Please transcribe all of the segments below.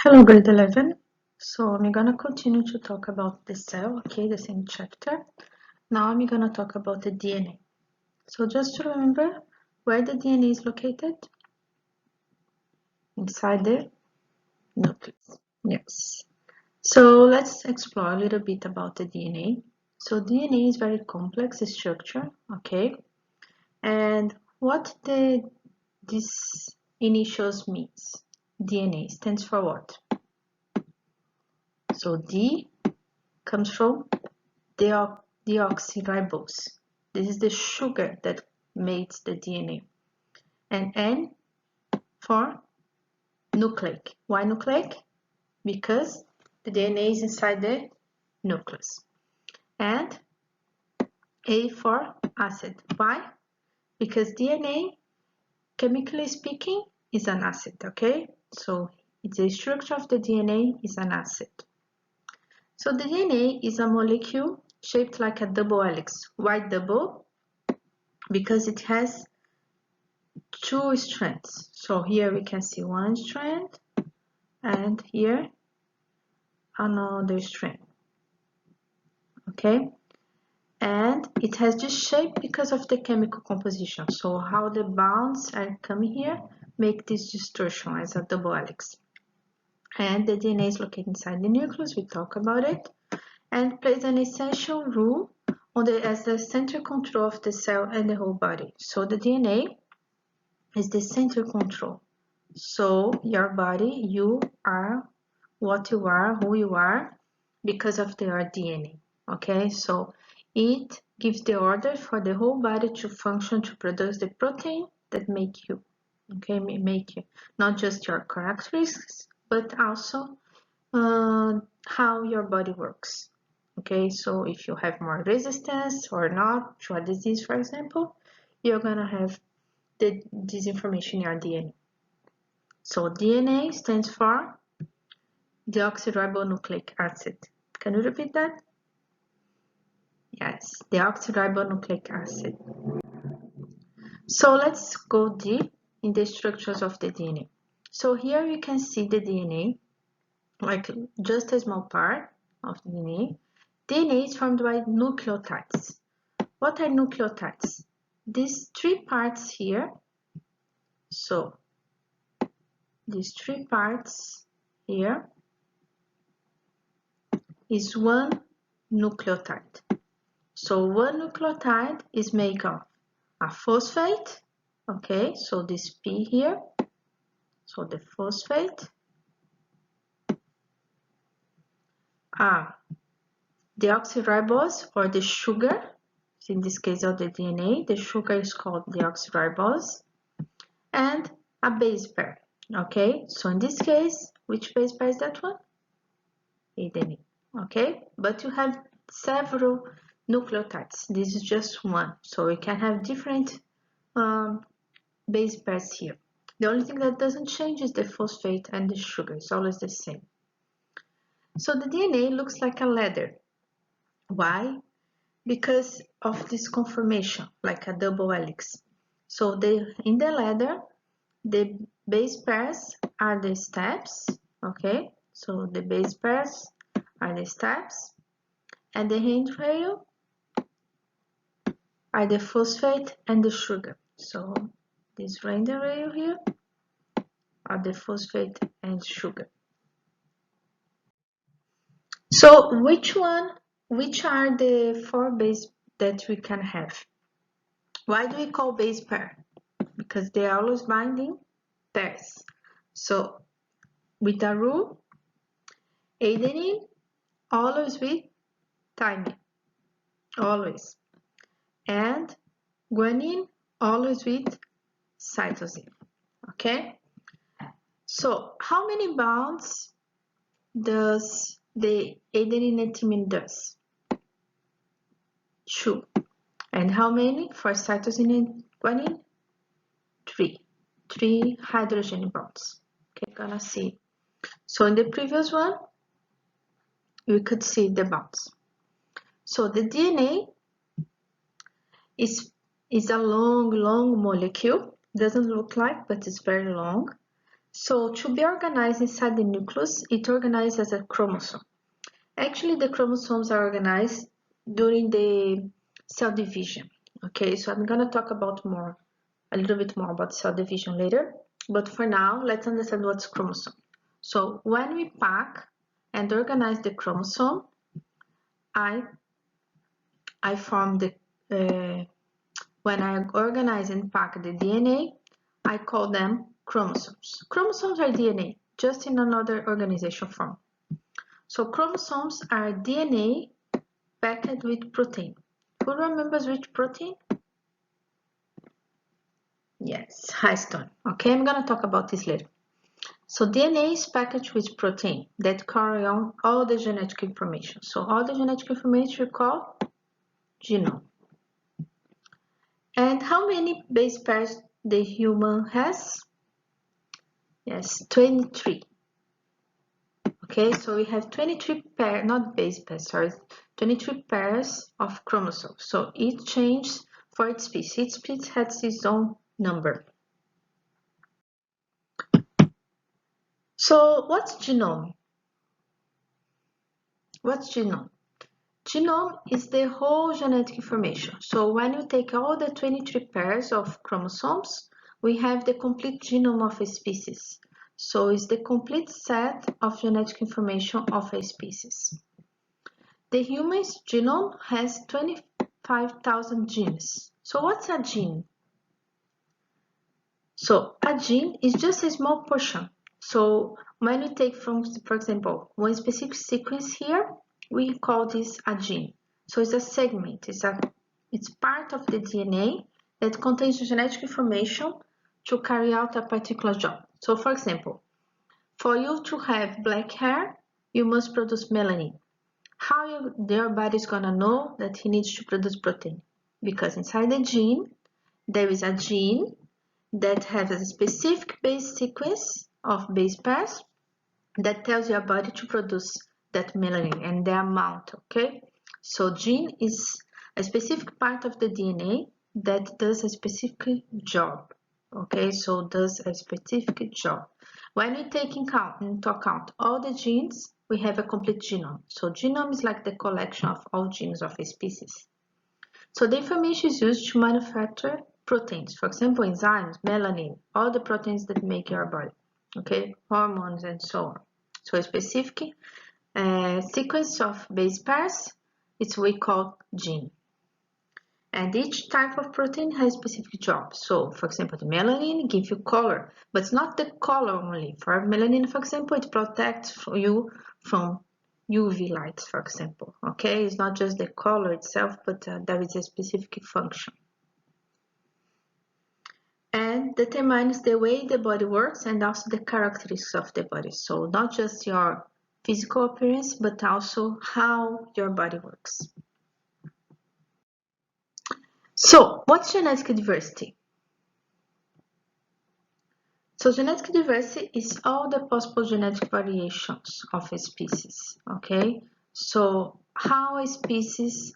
Hello, grade 11. So I'm gonna continue to talk about the cell, okay, the same chapter. Now I'm gonna talk about the DNA. So just to remember where the DNA is located, inside the nucleus. Yes. So let's explore a little bit about the DNA. So DNA is very complex structure, okay? And what this initials means? DNA stands for what? So D comes from deoxyribose. This is the sugar that makes the DNA. And N for nucleic. Why nucleic? Because the DNA is inside the nucleus. And A for acid. Why? Because DNA, chemically speaking, is an acid, okay? So the structure of the DNA is an acid. So the DNA is a molecule shaped like a double helix. Why double? Because it has two strands. So here we can see one strand and here another strand. Okay, and it has this shape because of the chemical composition. So how the bonds are coming here make this distortion as a double helix. And the DNA is located inside the nucleus, we talk about it, and plays an essential role as the center control of the cell and the whole body. So the DNA is the center control. So your body, you are what you are, who you are, because of your DNA. Okay, so it gives the order for the whole body to function to produce the protein that make you. Okay, make you not just your characteristics, but also how your body works. Okay, so if you have more resistance or not to a disease, for example, you're gonna have this information in your DNA. So DNA stands for deoxyribonucleic acid. Can you repeat that? Yes, deoxyribonucleic acid. So let's go deep in the structures of the DNA. So here you can see the DNA, like just a small part of the DNA. DNA is formed by nucleotides. What are nucleotides? These three parts here. So these three parts here is one nucleotide. So one nucleotide is made of a phosphate, okay, so this P here, so the phosphate, deoxyribose or the sugar, in this case of the DNA, the sugar is called deoxyribose, and a base pair, okay, so in this case, which base pair is that one? Adenine, okay, but you have several nucleotides, this is just one, so we can have different base pairs here. The only thing that doesn't change is the phosphate and the sugar, it's always the same. So the DNA looks like a ladder. Why? Because of this conformation, like a double helix. So in the ladder, the base pairs are the steps, okay? So the base pairs are the steps, and the handrail are the phosphate and the sugar. So this handrail here are the phosphate and sugar. So which are the four base that we can have? Why do we call base pair? Because they are always binding pairs. So with a rule, adenine always with thymine, always. And guanine always with cytosine, okay? So how many bonds does the adenine and thymine does? 2. And how many for cytosine and guanine? 3. 3 hydrogen bonds. Okay, gonna see. So in the previous one, we could see the bonds. So the DNA is a long molecule. Doesn't look like, but it's very long. So to be organized inside the nucleus, it organizes as a chromosome. Actually, the chromosomes are organized during the cell division. Okay, so I'm gonna talk about a little bit more about cell division later. But for now, let's understand what's chromosome. So when we pack and organize the chromosome, I form the when I organize and pack the DNA, I call them chromosomes. Chromosomes are DNA, just in another organization form. So chromosomes are DNA packed with protein. Who remembers which protein? Yes, histone. Okay, I'm gonna talk about this later. So DNA is packaged with protein that carry on all the genetic information. So all the genetic information we call genome. And how many base pairs the human has? Yes, 23. Okay, so we have 23 pairs, not base pairs, sorry, 23 pairs of chromosomes. So each changes for its species. Each species has its own number. So what's genome? What's genome? Genome is the whole genetic information. So when you take all the 23 pairs of chromosomes, we have the complete genome of a species. So it's the complete set of genetic information of a species. The human's genome has 25,000 genes. So what's a gene? So a gene is just a small portion. So when we take from, for example, one specific sequence here, we call this a gene. So it's a segment, it's part of the DNA that contains the genetic information to carry out a particular job. So for example, for you to have black hair, you must produce melanin. How your body is gonna know that he needs to produce protein? Because inside the gene, there is a gene that has a specific base sequence of base pairs that tells your body to produce that melanin and the amount, okay? So gene is a specific part of the DNA that does a specific job, okay? So does a specific job. When we take into account all the genes, we have a complete genome. So genome is like the collection of all genes of a species. So the information is used to manufacture proteins, for example, enzymes, melanin, all the proteins that make your body, okay, hormones and so on. So a specific sequence of base pairs, it's what we call gene. And each type of protein has specific jobs. So, for example, the melanin gives you color, but it's not the color only. For melanin, for example, it protects you from UV lights, for example. Okay, it's not just the color itself, but there is a specific function. And determines the way the body works and also the characteristics of the body. So not just your physical appearance, but also how your body works. So what's genetic diversity? So genetic diversity is all the possible genetic variations of a species, okay? So how a species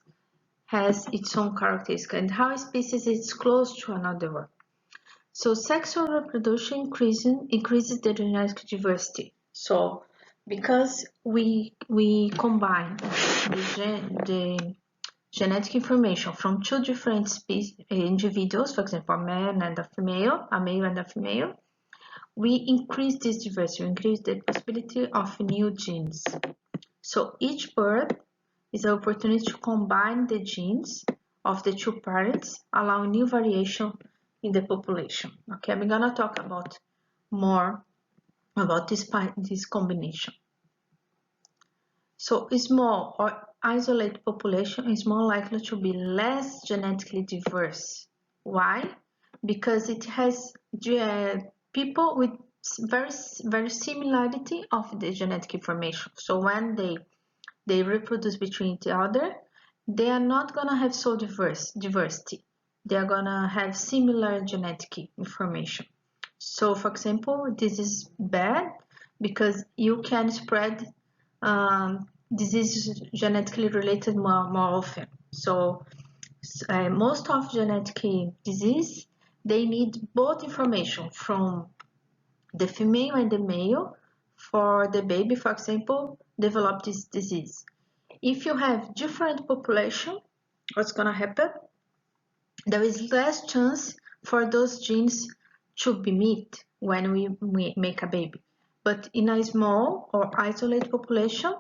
has its own characteristics and how a species is close to another one. So sexual reproduction increases the genetic diversity. So because we combine the genetic information from two different individuals, for example, a male and a female, we increase this diversity, we increase the possibility of new genes. So each birth is an opportunity to combine the genes of the two parents, allowing new variation in the population. Okay, I'm gonna talk about more about this combination. So a small or isolated population is more likely to be less genetically diverse. Why? Because it has people with very similarity of the genetic information. So when they reproduce between each other, they are not gonna have so diversity. They are gonna have similar genetic information. So for example, this is bad because you can spread diseases genetically related more often. So most of genetic disease, they need both information from the female and the male for the baby, for example, develop this disease. If you have different population, what's gonna happen? There is less chance for those genes to be met when we make a baby. But in a small or isolated population,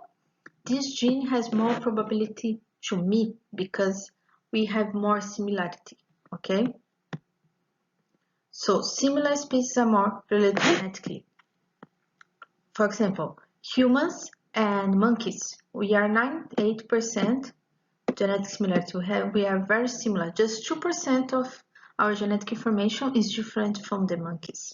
this gene has more probability to meet because we have more similarity, okay? So similar species are more related genetically. For example, humans and monkeys, we are 98% genetic similarity. We are very similar. Just 2% of our genetic information is different from the monkeys.